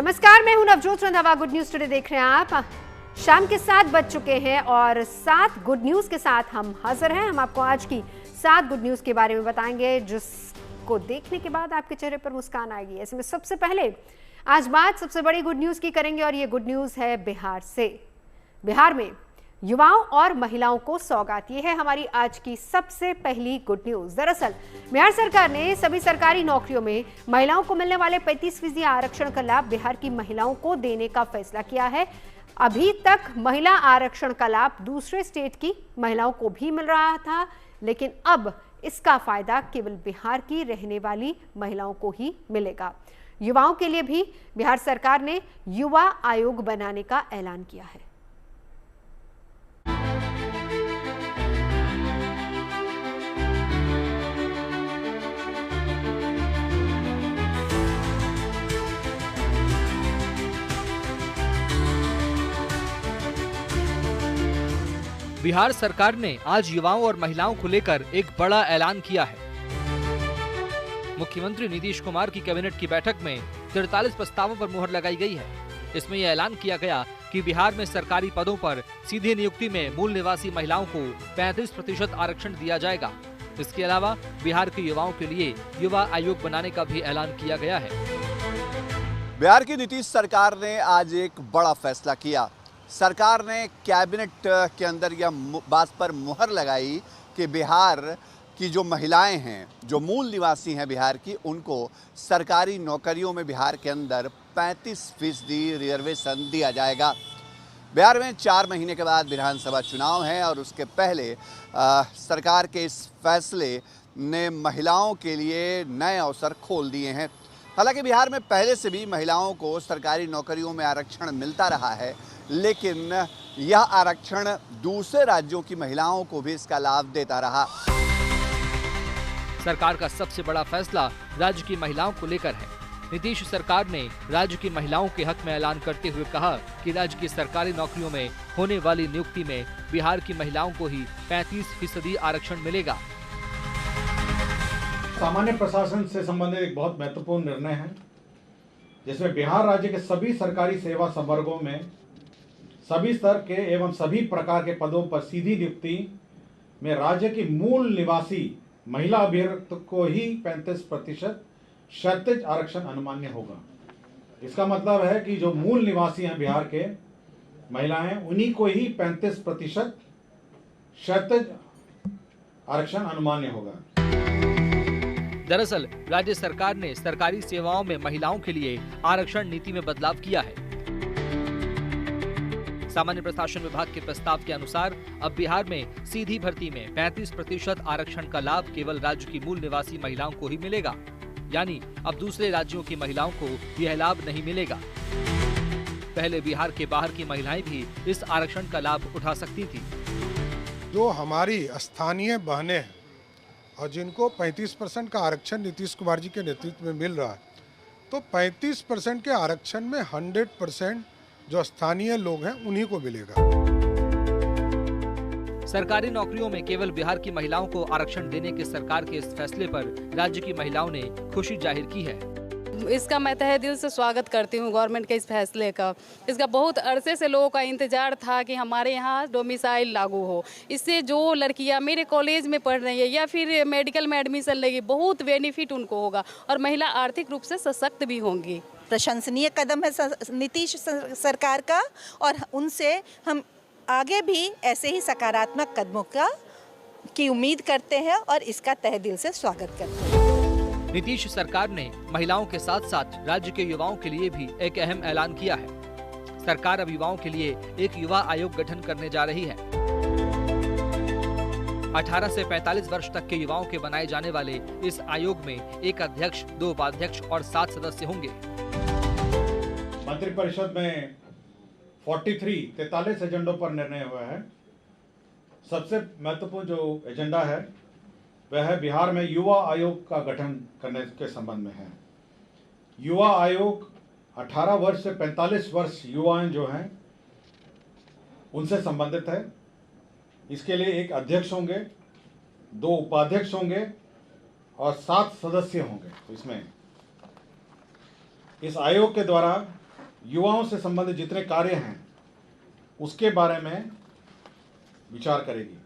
नमस्कार, मैं हूं Navjot Randhawa. Good news today देख रहे हैं आप। शाम के 7 बज चुके हैं और 7 गुड न्यूज के साथ हम हाजिर हैं। हम आपको आज की 7 गुड न्यूज के बारे में बताएंगे जिसको देखने के बाद आपके चेहरे पर मुस्कान आएगी। ऐसे में सबसे पहले आज बात सबसे बड़ी गुड न्यूज की करेंगे और ये गुड न्यूज है बिहार से। बिहार में युवाओं और महिलाओं को सौगात, ये है हमारी आज की सबसे पहली गुड न्यूज। दरअसल बिहार सरकार ने सभी सरकारी नौकरियों में महिलाओं को मिलने वाले 35% आरक्षण का लाभ बिहार की महिलाओं को देने का फैसला किया है। अभी तक महिला आरक्षण का लाभ दूसरे स्टेट की महिलाओं को भी मिल रहा था, लेकिन अब इसका फायदा केवल बिहार की रहने वाली महिलाओं को ही मिलेगा। युवाओं के लिए भी बिहार सरकार ने युवा आयोग बनाने का ऐलान किया है। बिहार सरकार ने आज युवाओं और महिलाओं को लेकर एक बड़ा ऐलान किया है। मुख्यमंत्री नीतीश कुमार की कैबिनेट की बैठक में 43 प्रस्तावों पर मुहर लगाई गई है। इसमें यह ऐलान किया गया कि बिहार में सरकारी पदों पर सीधी नियुक्ति में मूल निवासी महिलाओं को 35% आरक्षण दिया जाएगा। इसके अलावा बिहार के युवाओं के लिए युवा आयोग बनाने का भी ऐलान किया गया है। बिहार की नीतीश सरकार ने आज एक बड़ा फैसला किया। सरकार ने कैबिनेट के अंदर यह बात पर मुहर लगाई कि बिहार की जो महिलाएं हैं, जो मूल निवासी हैं बिहार की, उनको सरकारी नौकरियों में बिहार के अंदर 35% रिजर्वेशन दिया जाएगा। बिहार में 4 महीने के बाद विधानसभा चुनाव हैं और उसके पहले सरकार के इस फैसले ने महिलाओं के लिए नए अवसर खोल दिए हैं। हालांकि बिहार में पहले से भी महिलाओं को सरकारी नौकरियों में आरक्षण मिलता रहा है, लेकिन यह आरक्षण दूसरे राज्यों की महिलाओं को भी इसका लाभ देता रहा। सरकार का सबसे बड़ा फैसला राज्य की महिलाओं को लेकर है। नीतीश सरकार ने राज्य की महिलाओं के हक में ऐलान करते हुए कहा कि राज्य की सरकारी नौकरियों में होने वाली नियुक्ति में बिहार की महिलाओं को ही 35% आरक्षण मिलेगा। सामान्य प्रशासन से संबंधित एक बहुत महत्वपूर्ण निर्णय है, जिसमें बिहार राज्य के सभी सरकारी सेवा संवर्गों में सभी स्तर के एवं सभी प्रकार के पदों पर सीधी नियुक्ति में राज्य की मूल निवासी महिला अभ्यर्थी को ही 35% क्षैतिज आरक्षण अनुमान्य होगा। इसका मतलब है कि जो मूल निवासी हैं बिहार के महिलाएं, उन्हीं को ही 35% क्षैतिज आरक्षण अनुमान्य होगा। दरअसल राज्य सरकार ने सरकारी सेवाओं में महिलाओं के लिए आरक्षण नीति में बदलाव किया है। सामान्य प्रशासन विभाग के प्रस्ताव के अनुसार अब बिहार में सीधी भर्ती में 35% आरक्षण का लाभ केवल राज्य की मूल निवासी महिलाओं को ही मिलेगा। यानी अब दूसरे राज्यों की महिलाओं को यह लाभ नहीं मिलेगा। पहले बिहार के बाहर की महिलाएं भी इस आरक्षण का लाभ उठा सकती थी। जो हमारी स्थानीय बहनें हैं और जिनको 35% का आरक्षण नीतीश कुमार जी के नेतृत्व में मिल रहा है, तो 35% के आरक्षण में 100% जो स्थानीय लोग हैं उन्हीं को मिलेगा। सरकारी नौकरियों में केवल बिहार की महिलाओं को आरक्षण देने के सरकार के इस फैसले पर राज्य की महिलाओं ने खुशी जाहिर की है। इसका मैं तहे दिल से स्वागत करती हूँ गवर्नमेंट के इस फैसले का। इसका बहुत अरसे से लोगों का इंतजार था कि हमारे यहाँ डोमिसाइल लागू हो। इससे जो लड़कियाँ मेरे कॉलेज में पढ़ रही है या फिर मेडिकल में एडमिशन लेगी, बहुत बेनिफिट उनको होगा और महिला आर्थिक रूप से सशक्त भी होंगी। प्रशंसनीय कदम है नीतीश सरकार का और उनसे हम आगे भी ऐसे ही सकारात्मक कदमों की उम्मीद करते हैं और इसका तहे दिल से स्वागत करते हैं। नीतीश सरकार ने महिलाओं के साथ साथ राज्य के युवाओं के लिए भी एक अहम ऐलान किया है। सरकार अब युवाओं के लिए एक युवा आयोग गठन करने जा रही है। 18 से 45 वर्ष तक के युवाओं के बनाए जाने वाले इस आयोग में एक अध्यक्ष, 2 उपाध्यक्ष और 7 सदस्य होंगे। मंत्रिपरिषद में 43 एजेंडों पर निर्णय हुआ है। सबसे महत्वपूर्ण जो एजेंडा है वह है बिहार में युवा आयोग का गठन करने के संबंध में है। युवा आयोग 18 वर्ष से 45 वर्ष युवाएं जो हैं उनसे संबंधित है। इसके लिए एक अध्यक्ष होंगे, 2 उपाध्यक्ष होंगे और 7 सदस्य होंगे। इसमें इस आयोग के द्वारा युवाओं से संबंधित जितने कार्य हैं उसके बारे में विचार करेगी।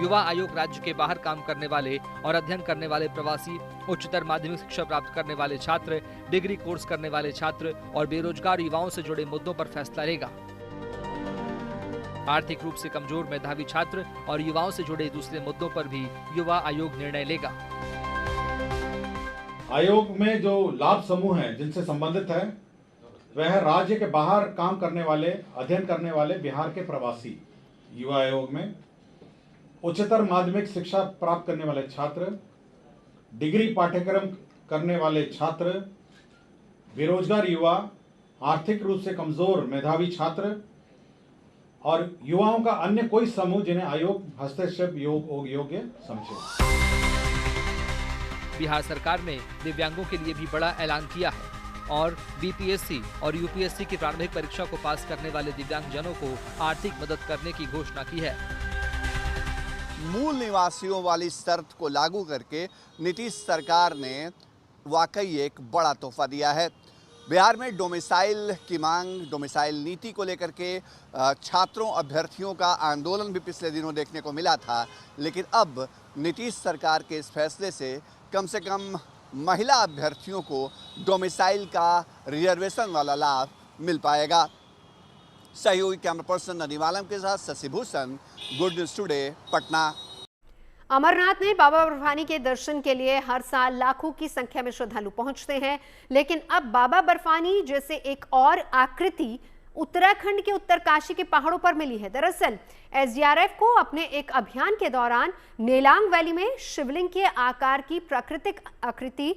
युवा आयोग राज्य के बाहर काम करने वाले और अध्ययन करने वाले प्रवासी, उच्चतर माध्यमिक शिक्षा प्राप्त करने वाले छात्र, डिग्री कोर्स करने वाले छात्र और बेरोजगार युवाओं से जुड़े मुद्दों पर फैसला लेगा। आर्थिक रूप से कमजोर मेधावी छात्र और युवाओं से जुड़े दूसरे मुद्दों पर भी युवा आयोग निर्णय लेगा। आयोग में जो लाभ समूह हैं जिनसे संबंधित है वह राज्य के बाहर काम करने वाले, अध्ययन करने वाले बिहार के प्रवासी, युवा आयोग में उच्चतर माध्यमिक शिक्षा प्राप्त करने वाले छात्र, डिग्री पाठ्यक्रम करने वाले छात्र, बेरोजगार युवा, आर्थिक रूप से कमजोर मेधावी छात्र और युवाओं का अन्य कोई समूह जिन्हें आयोग हस्तक्षेप योग्य समझे। बिहार सरकार ने दिव्यांगों के लिए भी बड़ा ऐलान किया है और बीपीएससी और यूपीएससी की प्रारंभिक परीक्षा को पास करने वाले दिव्यांगजनों को आर्थिक मदद करने की घोषणा की है। मूल निवासियों वाली शर्त को लागू करके नीतीश सरकार ने वाकई एक बड़ा तोहफा दिया है। बिहार में डोमिसाइल की मांग, डोमिसाइल नीति को लेकर के छात्रों, अभ्यर्थियों का आंदोलन भी पिछले दिनों देखने को मिला था, लेकिन अब नीतीश सरकार के इस फैसले से कम महिला अभ्यर्थियों को डोमिसाइल का रिजर्वेशन वाला लाभ मिल पाएगा। सहयोगी कैमरा पर्सन नदीम आलम के साथ Shashi Bhushan, good news today, Patna. Amarnath में बाबा बर्फानी के दर्शन के लिए हर साल लाखों की संख्या में श्रद्धालु पहुंचते हैं, लेकिन अब बाबा बर्फानी जैसे एक और आकृति उत्तराखंड के उत्तरकाशी के पहाड़ों पर मिली है। दरअसल एसडीआरएफ को अपने एक अभियान के दौरान नेलांग वैली में शिवलिंग के आकार की प्राकृतिक आकृति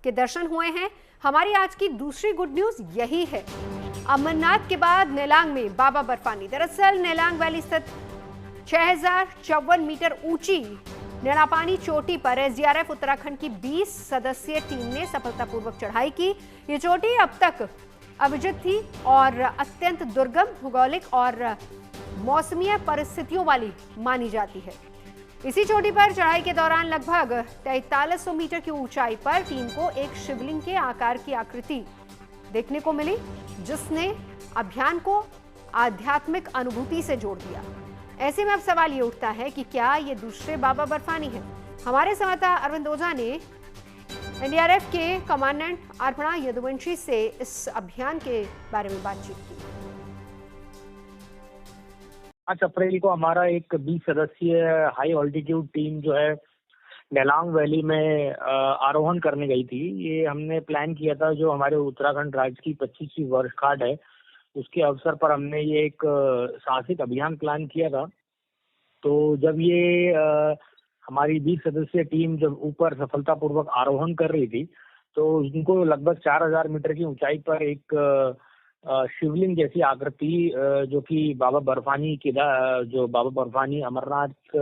के दर्शन हुए हैं। हमारी आज की दूसरी गुड न्यूज यही है, अमरनाथ के बाद नेलांग में बाबा बर्फानी। दरअसल नेलांग वैली स्थित 6054 मीटर ऊंची नेड़ापानी चोटी पर एसडीआरएफ उत्तराखंड की 20 सदस्यीय टीम ने सफलतापूर्वक चढ़ाई की। ये चोटी अब तक अविजित थी और अत्यंत दुर्गम, भौगोलिक और मौसमीय परिस्थितियों वाली मानी जाती है। इसी चोटी पर चढ़ाई के दौरान लगभग 4300 मीटर की ऊंचाई पर टीम को एक शिवलिंग के आकार की आकृति देखने को मिली, जिसने अभियान को आध्यात्मिक अनुभूति से जोड़ दिया। ऐसे में अब सवाल ये उठता है कि क्या ये दूसरे बाबा बर्फानी हैं? हमारे संवाददाता अरविंद ओझा ने एनडीआरएफ के कमांडेंट अर्पणा यदुवंशी से इस अभियान के बारे में बातचीत की। 5 अप्रैल को हमारा एक 20 सदस्यीय हाई ऑल्टीट्यूड टीम जो है नेलांग वैली में आरोहण करने गई थी। ये हमने प्लान किया था, जो हमारे उत्तराखंड राज्य की 25वीं वर्षगांठ है उसके अवसर पर हमने ये एक साहसिक अभियान प्लान किया था। तो जब ये हमारी 20 सदस्यीय टीम जब ऊपर सफलतापूर्वक आरोहण कर रही थी, तो इनको लगभग 4000 मीटर की ऊंचाई पर एक शिवलिंग जैसी आकृति, जो कि बाबा बर्फानी की, जो बाबा बर्फानी अमरनाथ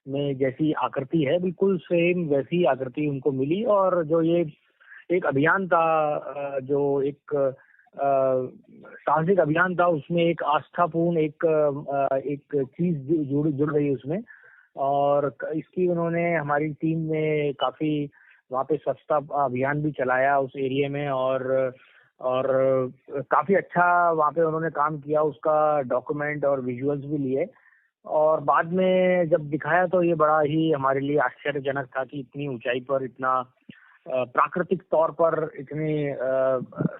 में जैसी आकृति है, बिल्कुल सेम वैसी आकृति उनको मिली। और जो ये एक अभियान था, जो एक साहसिक अभियान था, उसमें एक आस्थापूर्ण एक चीज जुड़ रही उसमें। और इसकी उन्होंने, हमारी टीम ने काफी वहाँ पे स्वच्छता अभियान भी चलाया उस एरिया में, और काफी अच्छा वहाँ पे उन्होंने काम किया, उसका डॉक्यूमेंट और विजुअल्स भी लिए। और बाद में जब दिखाया तो ये बड़ा ही हमारे लिए आश्चर्यजनक था कि इतनी ऊंचाई पर इतना प्राकृतिक तौर पर इतनी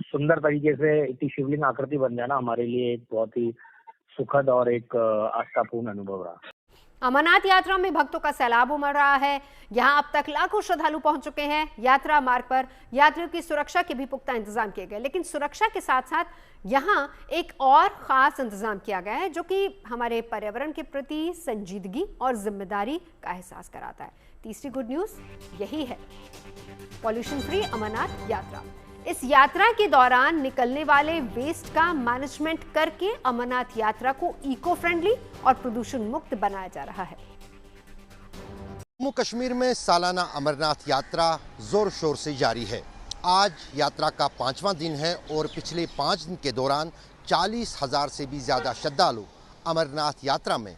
सुंदर तरीके से इतनी शिवलिंग आकृति बन जाना हमारे लिए एक बहुत ही सुखद और एक आस्थापूर्ण अनुभव रहा। अमरनाथ यात्रा में भक्तों का सैलाब उमड़ रहा है। यहां अब तक लाखों श्रद्धालु पहुंच चुके हैं। यात्रा मार्ग पर यात्रियों की सुरक्षा के भी पुख्ता इंतजाम किए गए, लेकिन सुरक्षा के साथ साथ यहां एक और खास इंतजाम किया गया है, जो कि हमारे पर्यावरण के प्रति संजीदगी और जिम्मेदारी का एहसास कराता है। तीसरी गुड न्यूज यही है, पॉल्यूशन फ्री अमरनाथ यात्रा। इस यात्रा के दौरान निकलने वाले वेस्ट का मैनेजमेंट करके अमरनाथ यात्रा को इको फ्रेंडली और प्रदूषण मुक्त बनाया जा रहा है। जम्मू कश्मीर में सालाना अमरनाथ यात्रा जोर शोर से जारी है। आज यात्रा का 5वां दिन है और पिछले 5 दिन के दौरान 40,000 से भी ज्यादा श्रद्धालु अमरनाथ यात्रा में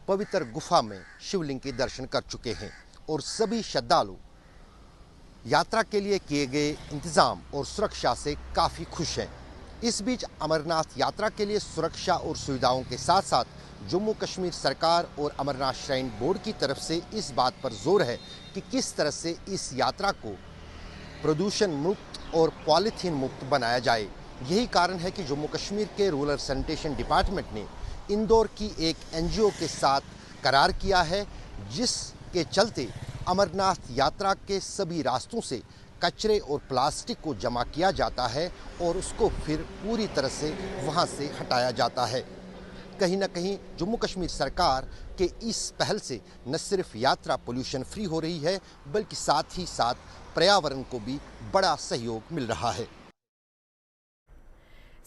पवित्र गुफा में शिवलिंग के दर्शन कर चुके हैं और सभी श्रद्धालु यात्रा के लिए किए गए इंतजाम और सुरक्षा से काफ़ी खुश हैं। इस बीच अमरनाथ यात्रा के लिए सुरक्षा और सुविधाओं के साथ साथ जम्मू कश्मीर सरकार और अमरनाथ श्राइन बोर्ड की तरफ से इस बात पर जोर है कि किस तरह से इस यात्रा को प्रदूषण मुक्त और पॉलीथीन मुक्त बनाया जाए। यही कारण है कि जम्मू कश्मीर के रूरल सैनिटेशन डिपार्टमेंट ने इंदौर की एक एनजीओ के साथ करार किया है, जिसके चलते अमरनाथ यात्रा के सभी रास्तों से कचरे और प्लास्टिक को जमा किया जाता है और उसको फिर पूरी तरह से वहां से हटाया जाता है। कहीं ना कहीं जम्मू कश्मीर सरकार के इस पहल से न सिर्फ यात्रा पोल्यूशन फ्री हो रही है, बल्कि साथ ही साथ पर्यावरण को भी बड़ा सहयोग मिल रहा है।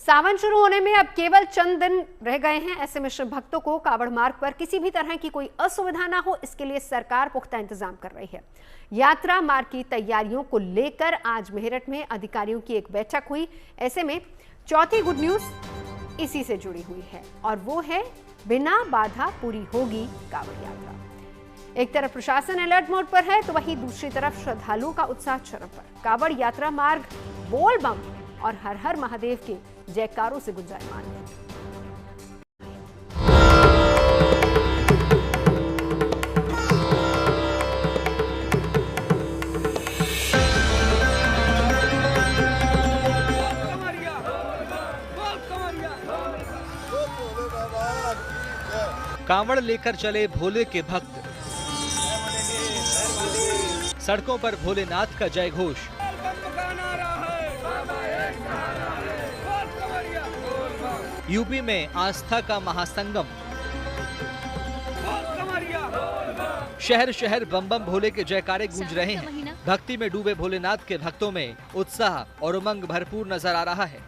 सावन शुरू होने में अब केवल चंद दिन रह गए हैं। ऐसे में शिव भक्तों को कावड़ मार्ग पर किसी भी तरह की कोई असुविधा ना हो, इसके लिए सरकार पुख्ता इंतजाम कर रही है। यात्रा मार्ग की तैयारियों को लेकर आज मेरठ में अधिकारियों की एक बैठक हुई। ऐसे में चौथी गुड न्यूज इसी से जुड़ी हुई है और वो है बिना बाधा पूरी होगी कावड़ यात्रा। एक तरफ प्रशासन अलर्ट मोड पर है तो वहीं दूसरी तरफ श्रद्धालुओं का उत्साह चरम पर। कावड़ यात्रा मार्ग बोल बम और हर हर महादेव के जयकारों से गुंजायमान है। कांवड़ लेकर चले भोले के भक्त, सड़कों पर भोलेनाथ का जय घोष। यूपी में आस्था का महासंगम, शहर शहर बम बम भोले के जयकारे गूंज रहे हैं। भक्ति में डूबे भोलेनाथ के भक्तों में उत्साह और उमंग भरपूर नजर आ रहा है।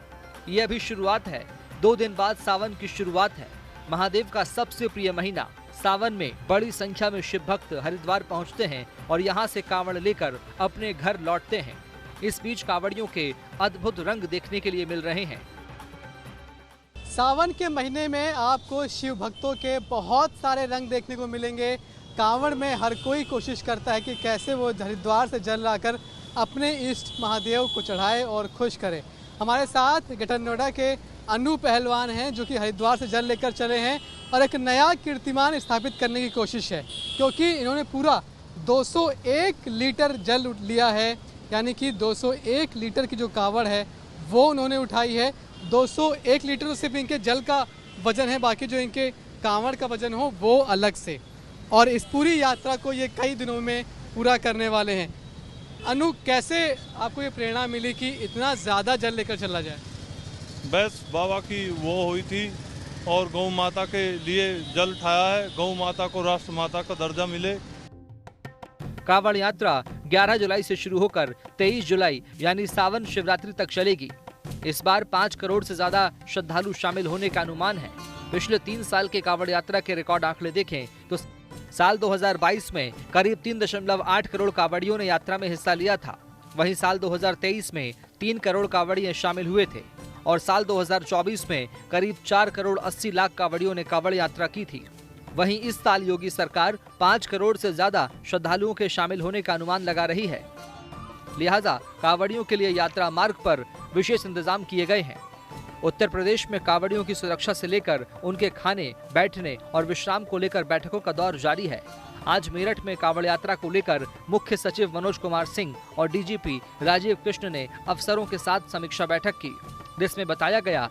ये अभी शुरुआत है, 2 दिन बाद सावन की शुरुआत है। महादेव का सबसे प्रिय महीना सावन में बड़ी संख्या में शिव भक्त हरिद्वार पहुंचते हैं और यहां से कांवड़ लेकर अपने घर लौटते हैं। इस बीच कांवड़ियों के अद्भुत रंग देखने के लिए मिल रहे हैं। सावन के महीने में आपको शिव भक्तों के बहुत सारे रंग देखने को मिलेंगे। कांवड़ में हर कोई कोशिश करता है कि कैसे वो हरिद्वार से जल लाकर अपने इष्ट महादेव को चढ़ाए और खुश करे। हमारे साथ ग्रेटर नोएडा के अनु पहलवान हैं जो कि हरिद्वार से जल लेकर चले हैं और एक नया कीर्तिमान स्थापित करने की कोशिश है, क्योंकि इन्होंने पूरा 201 लीटर जल लिया है। यानी कि 201 लीटर की जो कांवड़ है वो उन्होंने उठाई है। 201 लीटर तो सिर्फ इनके जल का वजन है, बाकी जो इनके कांवड़ का वजन हो वो अलग से। और इस पूरी यात्रा को ये कई दिनों में पूरा करने वाले हैं। अनु, कैसे आपको ये प्रेरणा मिली कि इतना ज़्यादा जल लेकर चला जाए? बस बाबा की वो हुई थी और गौ माता के लिए जल उठाया है। गौ माता को राष्ट्र माता का दर्जा मिले। कांवड़ यात्रा 11 जुलाई से शुरू होकर 23 जुलाई यानी सावन शिवरात्रि तक चलेगी। इस बार 5 करोड़ से ज्यादा श्रद्धालु शामिल होने का अनुमान है। पिछले 3 साल के कांवड़ यात्रा के रिकॉर्ड आंकड़े देखें तो साल 2022 में करीब 3.8 करोड़ कांवड़ियों ने यात्रा में हिस्सा लिया था। वहीं साल 2023 में 3 करोड़ कांवड़िए शामिल हुए थे और साल 2024 में करीब 4 करोड़ 80 लाख कांवड़ियों ने कांवड़ यात्रा की थी। वहीं इस साल योगी सरकार 5 करोड़ से ज्यादा श्रद्धालुओं के शामिल होने का अनुमान लगा रही है। लिहाजा कांवड़ियों के लिए यात्रा मार्ग पर विशेष इंतजाम किए गए हैं। उत्तर प्रदेश में कांवड़ियों की सुरक्षा से लेकर उनके खाने, बैठने और विश्राम को लेकर बैठकों का दौर जारी है। आज मेरठ में कांवड़ यात्रा को लेकर मुख्य सचिव मनोज कुमार सिंह और डीजीपी राजीव कृष्ण ने अफसरों के साथ समीक्षा बैठक की, जिसमें बताया गया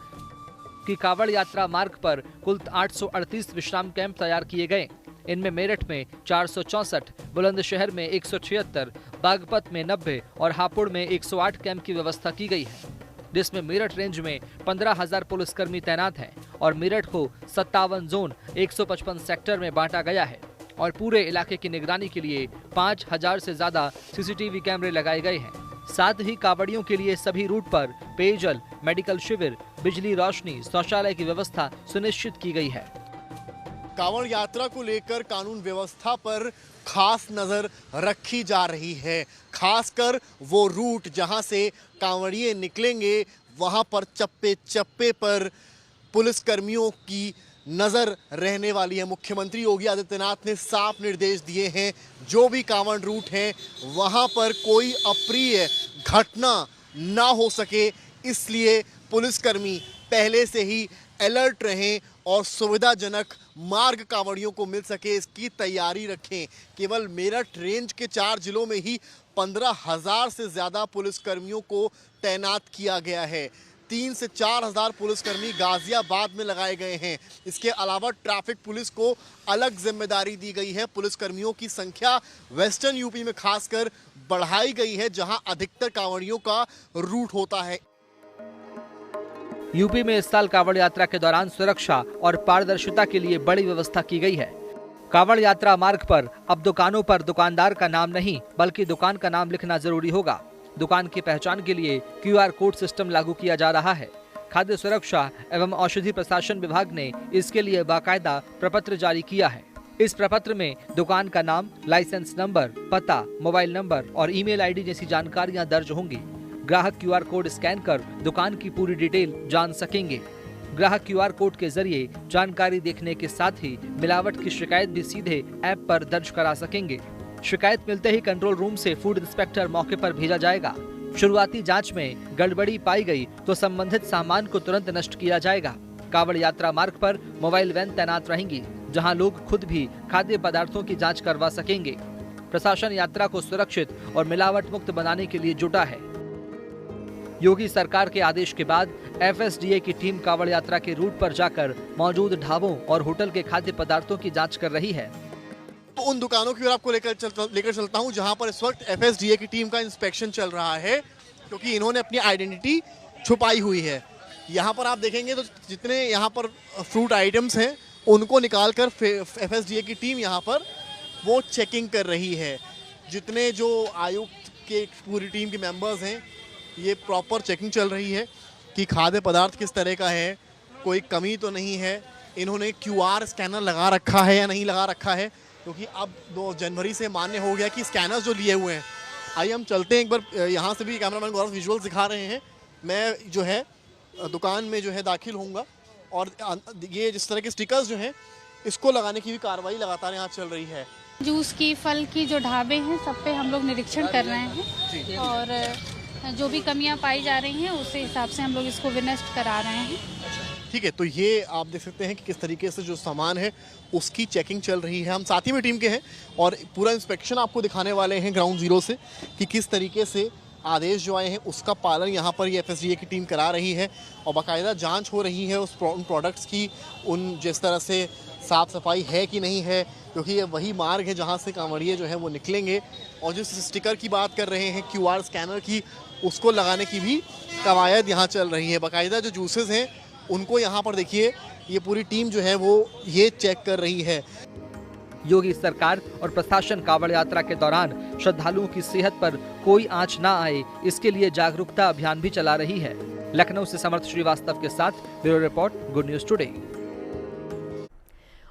कि कांवड़ यात्रा मार्ग पर कुल 838 विश्राम कैंप तैयार किए गए। इनमें मेरठ में 464, बुलंदशहर में 176, बागपत में 90 और हापुड़ में 108 कैंप की व्यवस्था की गई है, जिसमें मेरठ रेंज में 15,000 पुलिसकर्मी तैनात हैं और मेरठ को 57 जोन 155 सेक्टर में बांटा गया है और पूरे इलाके की निगरानी के लिए 5,000 से ज्यादा सीसीटीवी कैमरे लगाए गए हैं। साथ ही कांवड़ियों के लिए सभी रूट पर पेयजल, मेडिकल शिविर, बिजली रोशनी, शौचालय की व्यवस्था सुनिश्चित की गई है। कांवड़ यात्रा को लेकर कानून व्यवस्था पर खास नजर रखी जा रही है। खासकर वो रूट जहां से कांवड़िए निकलेंगे वहां पर चप्पे चप्पे पर पुलिसकर्मियों की नजर रहने वाली है। मुख्यमंत्री योगी आदित्यनाथ ने साफ निर्देश दिए हैं, जो भी कांवड़ रूट हैं वहां पर कोई अप्रिय घटना ना हो सके, इसलिए पुलिसकर्मी पहले से ही अलर्ट रहें और सुविधाजनक मार्ग कांवड़ियों को मिल सके इसकी तैयारी रखें। केवल मेरठ रेंज के 4 जिलों में ही 15,000 से ज़्यादा पुलिसकर्मियों को तैनात किया गया है। 3 से 4 हज़ार पुलिसकर्मी गाजियाबाद में लगाए गए हैं। इसके अलावा ट्रैफिक पुलिस को अलग जिम्मेदारी दी गई है। पुलिसकर्मियों की संख्या वेस्टर्न यूपी में खासकर बढ़ाई गई है, जहां अधिकतर कांवड़ियों का रूट होता है। यूपी में इस साल कांवड़ यात्रा के दौरान सुरक्षा और पारदर्शिता के लिए बड़ी व्यवस्था की गई है। कांवड़ यात्रा मार्ग पर अब दुकानों पर दुकानदार का नाम नहीं बल्कि दुकान का नाम लिखना जरूरी होगा। दुकान की पहचान के लिए QR कोड सिस्टम लागू किया जा रहा है। खाद्य सुरक्षा एवं औषधि प्रशासन विभाग ने इसके लिए बाकायदा प्रपत्र जारी किया है। इस प्रपत्र में दुकान का नाम, लाइसेंस नंबर, पता, मोबाइल नंबर और ईमेल ID जैसी जानकारियां दर्ज होंगी। ग्राहक QR कोड स्कैन कर दुकान की पूरी डिटेल जान सकेंगे। ग्राहक QR कोड के जरिए जानकारी देखने के साथ ही मिलावट की शिकायत भी सीधे ऐप पर दर्ज करा सकेंगे। शिकायत मिलते ही कंट्रोल रूम से फूड इंस्पेक्टर मौके पर भेजा जाएगा। शुरुआती जांच में गड़बड़ी पाई गई तो संबंधित सामान को तुरंत नष्ट किया जाएगा। कांवड़ यात्रा मार्ग पर मोबाइल वैन तैनात रहेंगी, जहां लोग खुद भी खाद्य पदार्थों की जांच करवा सकेंगे। प्रशासन यात्रा को सुरक्षित और मिलावट मुक्त बनाने के लिए जुटा है। योगी सरकार के आदेश के बाद FSDA की टीम कांवड़ यात्रा के रूट पर जाकर मौजूद ढाबों और होटल के खाद्य पदार्थों की जांच कर रही है। तो उन दुकानों की ओर आपको लेकर चलता हूं जहां पर इस वक्त FSDA की टीम का इंस्पेक्शन चल रहा है, क्योंकि इन्होंने अपनी आइडेंटिटी छुपाई हुई है। यहां पर आप देखेंगे तो जितने यहां पर फ्रूट आइटम्स हैं उनको निकालकर FSDA की टीम यहां पर वो चेकिंग कर रही है। जितने जो आयुक्त के पूरी टीम के मेंबर्स हैं, ये प्रॉपर चेकिंग चल रही है कि खाद्य पदार्थ किस तरह का है, कोई कमी तो नहीं है। इन्होंने QR स्कैनर लगा रखा है या नहीं लगा रखा है, क्योंकि अब 2 जनवरी से मान्य हो गया कि स्कैनर्स जो लिए हुए हैं। आइए हम चलते हैं एक बार, यहाँ से भी कैमरामैन गौरव विजुअल्स दिखा रहे हैं। मैं जो है दुकान में जो है दाखिल होऊंगा और ये जिस तरह के स्टिकर्स जो हैं इसको लगाने की भी कार्रवाई लगातार यहाँ चल रही है। जूस की, फल की जो ढाबे हैं सब पे हम लोग निरीक्षण कर रहे हैं और जो भी कमियां पाई जा रही हैं उस हिसाब से हम लोग इसको विनष्ट करा रहे हैं। ठीक है, तो ये आप देख सकते हैं कि किस तरीके से जो सामान है उसकी चेकिंग चल रही है। हम साथी में टीम के हैं और पूरा इंस्पेक्शन आपको दिखाने वाले हैं ग्राउंड जीरो से कि किस तरीके से आदेश जो आए हैं उसका पालन यहाँ पर ये FSDA की टीम करा रही है और बाकायदा जांच हो रही है उस प्रोडक्ट्स की, उन जिस तरह से साफ़ सफाई है कि नहीं है, क्योंकि ये वही मार्ग है जहाँ से कांवड़िए जो है वो निकलेंगे। और जिस स्टिकर की बात कर रहे हैं QR स्कैनर की, उसको लगाने की भी कवायद यहाँ चल रही है। बाकायदा जो जूसेस हैं उनको यहाँ पर देखिए, ये पूरी टीम जो है वो ये चेक कर रही है। योगी सरकार और प्रशासन कांवड़ यात्रा के दौरान श्रद्धालुओं की सेहत पर कोई आंच ना आए, इसके लिए जागरूकता अभियान भी चला रही है। लखनऊ से समर्थ श्रीवास्तव के साथ bureau report, good news today.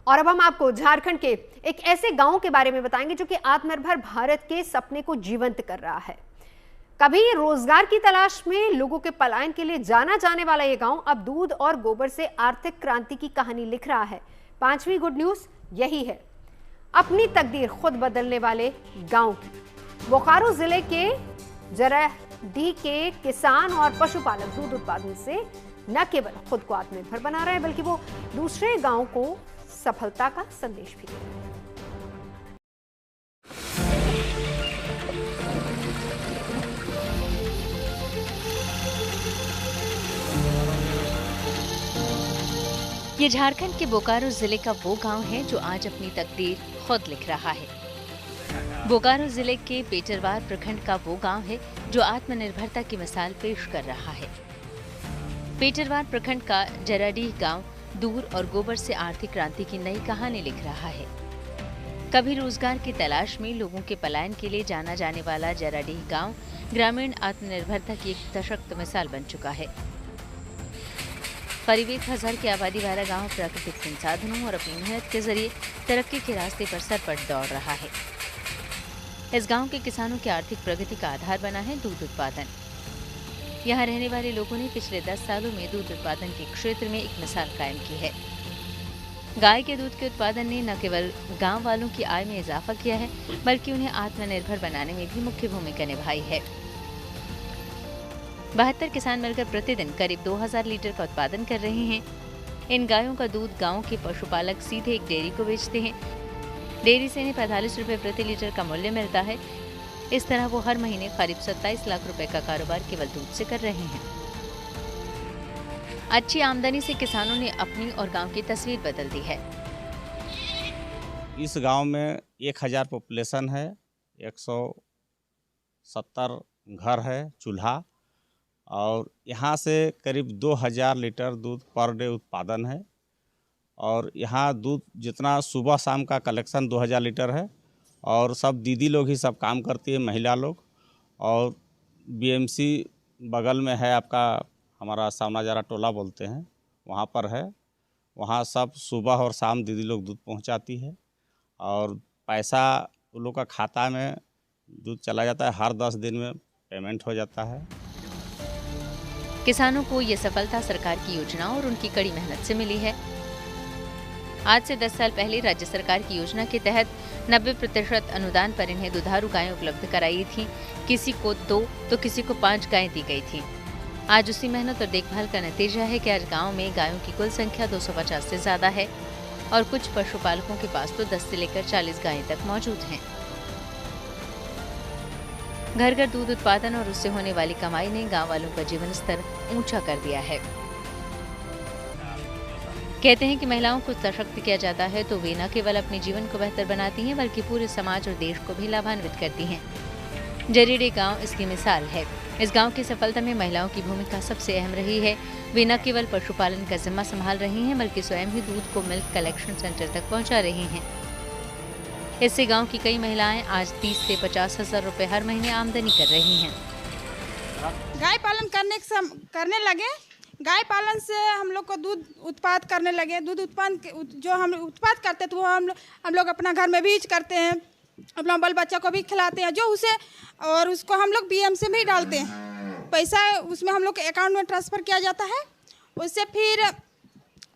और अब हम आपको झारखंड के एक ऐसे गांव के बारे में बताएंगे जो कि आत्मनिर्भर भारत के सपने को जीवंत कर रहा है। कभी रोजगार की तलाश में लोगों के पलायन के लिए जाना जाने वाला ये गांव अब दूध और गोबर से आर्थिक क्रांति की कहानी लिख रहा है। 5वीं गुड न्यूज यही है, अपनी तकदीर खुद बदलने वाले गांव की। बोकारो जिले के जराडीह के किसान और पशुपालक दूध उत्पादन से न केवल खुद को आत्मनिर्भर बना रहे हैं बल्कि वो दूसरे गांव को सफलता का संदेश भी दे रहे हैं। ये झारखंड के बोकारो जिले का वो गांव है जो आज अपनी तकदीर खुद लिख रहा है। बोकारो जिले के पेटरवार प्रखंड का वो गांव है जो आत्मनिर्भरता की मिसाल पेश कर रहा है। पेटरवार प्रखंड का जराडीह गांव दूध और गोबर से आर्थिक क्रांति की नई कहानी लिख रहा है। कभी रोजगार की तलाश में लोगों के पलायन के लिए जाना जाने वाला जराडीह गांव ग्रामीण आत्मनिर्भरता की एक सशक्त मिसाल बन चुका है। करीब 1000 की आबादी वाला गांव प्राकृतिक संसाधनों और अपनी मेहनत के जरिए तरक्की के रास्ते पर सरपट दौड़ रहा है। इस गांव के किसानों की आर्थिक प्रगति का आधार बना है दूध उत्पादन। यहाँ रहने वाले लोगों ने पिछले 10 सालों में दूध उत्पादन के क्षेत्र में एक मिसाल कायम की है। गाय के दूध के उत्पादन ने न केवल गांव वालों की आय में इजाफा किया है, बल्कि उन्हें आत्मनिर्भर बनाने में भी मुख्य भूमिका निभाई है। 72 किसान मिलकर प्रतिदिन करीब 2000 लीटर का उत्पादन कर रहे हैं। इन गायों का दूध गांव के पशुपालक सीधे एक डेयरी को बेचते हैं। डेयरी से इन्हें 45 रुपए प्रति लीटर का मूल्य मिलता है। इस तरह वो हर महीने करीब 27 लाख रुपए का कारोबार केवल दूध से कर रहे हैं। अच्छी आमदनी से किसानों ने अपनी और गांव की तस्वीर बदल दी है। इस गांव में 1000 पॉपुलेशन है, 170 घर है चूल्हा, और यहाँ से करीब 2000 लीटर दूध पर डे उत्पादन है। और यहाँ दूध जितना सुबह शाम का कलेक्शन 2000 लीटर है, और सब दीदी लोग ही सब काम करती है, महिला लोग। और बीएमसी बगल में है आपका, हमारा सामनाजारा टोला बोलते हैं, वहाँ पर है। वहाँ सब सुबह और शाम दीदी लोग दूध पहुँचाती है, और पैसा उन लोग का खाता में दूध चला जाता है। हर 10 दिन में पेमेंट हो जाता है। किसानों को ये सफलता सरकार की योजनाओं और उनकी कड़ी मेहनत से मिली है। आज से 10 साल पहले राज्य सरकार की योजना के तहत 90% अनुदान पर इन्हें दुधारू गायें उपलब्ध कराई थी। किसी को 2 तो किसी को 5 गायें दी गई थी। आज उसी मेहनत और देखभाल का नतीजा है कि आज गांव में गायों की कुल संख्या 250 से ज्यादा है, और कुछ पशुपालकों के पास तो 10 से लेकर 40 गायें तक मौजूद हैं। घर घर दूध उत्पादन और उससे होने वाली कमाई ने गांव वालों का जीवन स्तर ऊंचा कर दिया है। कहते हैं कि महिलाओं को सशक्त किया जाता है तो वे न केवल अपने जीवन को बेहतर बनाती हैं, बल्कि पूरे समाज और देश को भी लाभान्वित करती हैं। जरीडे गांव इसकी मिसाल है। इस गांव की सफलता में महिलाओं की भूमिका सबसे अहम रही है। वे न केवल पशुपालन का जिम्मा संभाल रही हैं, बल्कि स्वयं ही दूध को मिल्क कलेक्शन सेंटर तक पहुंचा रही हैं। इससे गांव की कई महिलाएं आज 30 से 50 हजार रुपए हर महीने आमदनी कर रही हैं। गाय पालन करने लगे। गाय पालन से हम लोग को दूध उत्पाद करने लगे। दूध उत्पाद जो हम उत्पाद करते थे वो हम लोग अपना घर में भी यूज करते हैं, अपना बाल बच्चा को भी खिलाते हैं जो उसे, और उसको हम लोग बीएमसी में ही डालते हैं। पैसा उसमें हम लोग के अकाउंट में ट्रांसफ़र किया जाता है। उससे फिर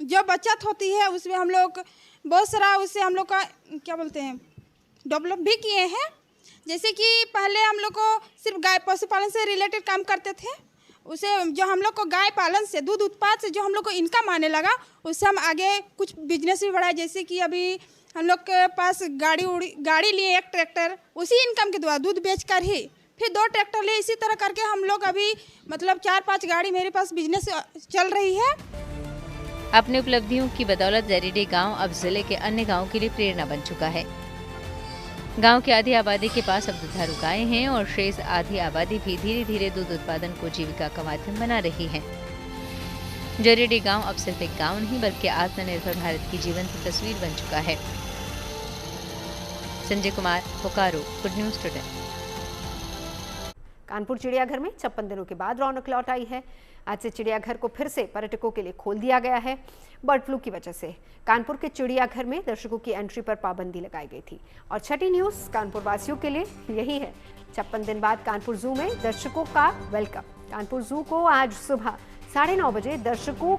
जो बचत होती है उसमें हम लोग बहुत सारा उससे हम लोग का क्या बोलते हैं डेवलप भी किए हैं। जैसे कि पहले हम लोग को सिर्फ गाय पशुपालन से रिलेटेड काम करते थे, उसे जो हम लोग को गाय पालन से दूध उत्पाद से जो हम लोग को इनकम आने लगा, उससे हम आगे कुछ बिजनेस भी बढ़ाए। जैसे कि अभी हम लोग के पास गाड़ी लिए एक ट्रैक्टर, उसी इनकम के द्वारा दूध बेचकर ही फिर 2 ट्रैक्टर लिए। इसी तरह करके हम लोग अभी मतलब 4-5 गाड़ी मेरे पास बिजनेस चल रही है। अपनी उपलब्धियों की बदौलत जरीडे गांव अब जिले के अन्य गांवों के लिए प्रेरणा बन चुका है। गांव की आधी आबादी के पास अब दुधारू गायें हैं, और शेष आधी आबादी भी धीरे धीरे दूध उत्पादन को जीविका का माध्यम बना रही है। जरीडे गांव अब सिर्फ एक गांव नहीं, बल्कि आत्मनिर्भर भारत की जीवंत तस्वीर बन चुका है। Sanjay Kumar, Bokaro, good news today. Kanpur चिड़ियाघर में 56 दिनों के बाद रौनक लौट आई है। आज से चिड़ियाघर को फिर से पर्यटकों के लिए खोल दिया गया है। बर्ड फ्लू की वजह से कानपुर के चिड़ियाघर में दर्शकों की एंट्री पर पाबंदी लगाई गई थी। और छठी न्यूज़ कानपुर वासियों के लिए यही है, 56 दिन बाद कानपुर जू में दर्शकों का वेलकम। कानपुर जू को आज सुबह 9:30 बजे दर्शकों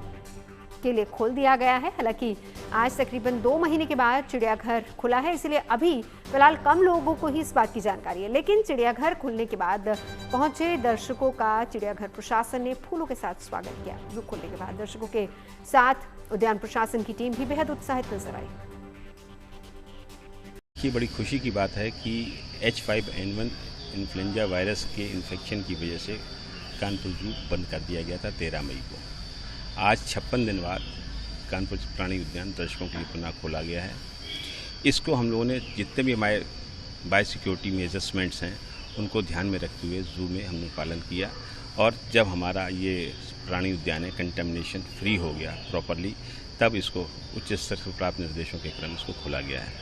के लिए खोल दिया गया है। हालांकि आज तकरीबन 2 महीने के बाद चिड़ियाघर खुला है, इसलिए अभी फिलहाल कम लोगों को ही इस बात की जानकारी है। लेकिन चिड़ियाघर खुलने के बाद पहुंचे दर्शकों का चिड़ियाघर प्रशासन ने फूलों के साथ स्वागत किया। जू खुलने के बाद दर्शकों के साथ उद्यान प्रशासन की टीम भी बेहद उत्साहित नजर आई। ये बड़ी खुशी की बात है कि H5N1 इन्फ्लुएंजा वायरस के इन्फेक्शन की वजह से कानपुर जू बंद कर दिया गया था 13 मई को। आज 56 दिन बाद कानपुर प्राणी उद्यान दर्शकों के लिए पुनः खोला गया है। इसको हम लोगों ने जितने भी हमारे बायोसिक्योरिटी मेजर्समेंट्स हैं उनको ध्यान में रखते हुए जू में हमने पालन किया, और जब हमारा ये प्राणी उद्यान है कंटेमिनेशन फ्री हो गया प्रॉपरली, तब इसको उच्च स्तर से प्राप्त निर्देशों के क्रम इसको खोला गया है।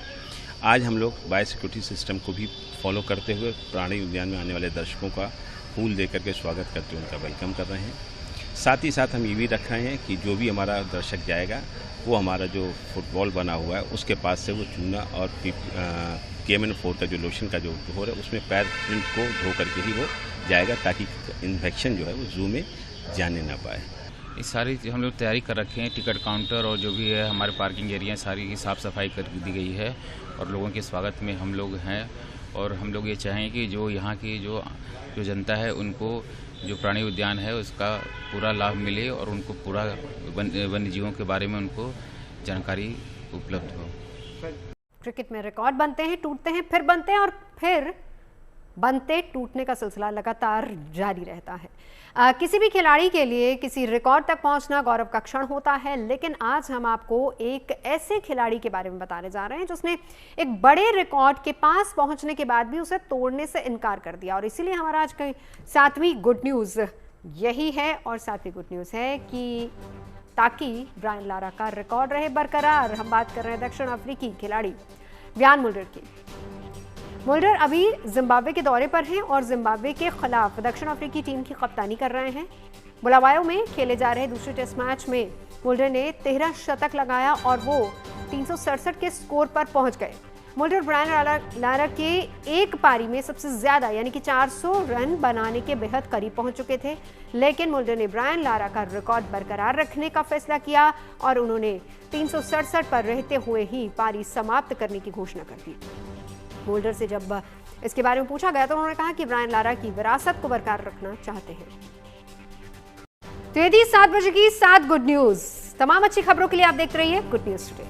आज हम लोग बायोसिक्योरिटी सिस्टम को भी फॉलो करते हुए प्राणी उद्यान में आने वाले दर्शकों का फूल दे करके स्वागत करते हुए उनका वेलकम कर रहे हैं। साथ ही साथ हम ये भी रख रहे हैं कि जो भी हमारा दर्शक जाएगा वो हमारा जो फुटबॉल बना हुआ है उसके पास से वो चूना और KMN4 का जो लोशन का जो हो रहा है उसमें पैर प्रिंट को धो करके ही वो जाएगा, ताकि इन्फेक्शन जो है वो जू में जाने ना पाए। इस सारी हम लोग तैयारी कर रखे हैं। टिकट काउंटर और जो भी है हमारे पार्किंग एरिया सारी की साफ़ सफाई कर दी गई है और लोगों के स्वागत में हम लोग हैं। और हम लोग ये चाहें कि जो यहाँ की जो जनता है उनको जो प्राणी उद्यान है उसका पूरा लाभ मिले और उनको पूरा वन्य जीवों के बारे में उनको जानकारी उपलब्ध हो। क्रिकेट में रिकॉर्ड बनते हैं, टूटते हैं, फिर बनते हैं और फिर बनते टूटने का सिलसिला लगातार जारी रहता है। किसी भी खिलाड़ी के लिए किसी रिकॉर्ड तक पहुंचना गौरव का क्षण होता है, लेकिन आज हम आपको एक ऐसे खिलाड़ी के बारे में बताने जा रहे हैं जिसने एक बड़े रिकॉर्ड के पास पहुंचने के बाद भी उसे तोड़ने से इनकार कर दिया। और इसीलिए हमारा आज की 7वीं गुड न्यूज़ यही है। और 7वीं गुड न्यूज़ है कि ताकि ब्रायन लारा का रिकॉर्ड रहे बरकरार। हम बात कर रहे हैं दक्षिण अफ्रीकी खिलाड़ी ब्यान मुल्डर की। मुल्डर अभी जिम्बाब्वे के दौरे पर हैं और जिम्बाब्वे के खिलाफ दक्षिण अफ्रीकी टीम की कप्तानी कर रहे हैं। बुलावायो में खेले जा रहे दूसरे टेस्ट मैच में मुल्डर ने 13 शतक लगाया और वो 367 के स्कोर पर पहुंच गए। मुल्डर ब्रायन लारा के एक पारी में सबसे ज्यादा यानी कि 400 रन बनाने के बेहद करीब पहुंच चुके थे, लेकिन मुल्डर ने ब्रायन लारा का रिकॉर्ड बरकरार रखने का फैसला किया और उन्होंने 367 पर रहते हुए ही पारी समाप्त करने की घोषणा कर दी। मुल्डर से जब इसके बारे में पूछा गया तो उन्होंने कहा कि ब्रायन लारा की विरासत को बरकरार रखना चाहते हैं। तो यदि 7 बजे की 7 गुड न्यूज। तमाम अच्छी खबरों के लिए आप देखते रहिए गुड न्यूज टुडे।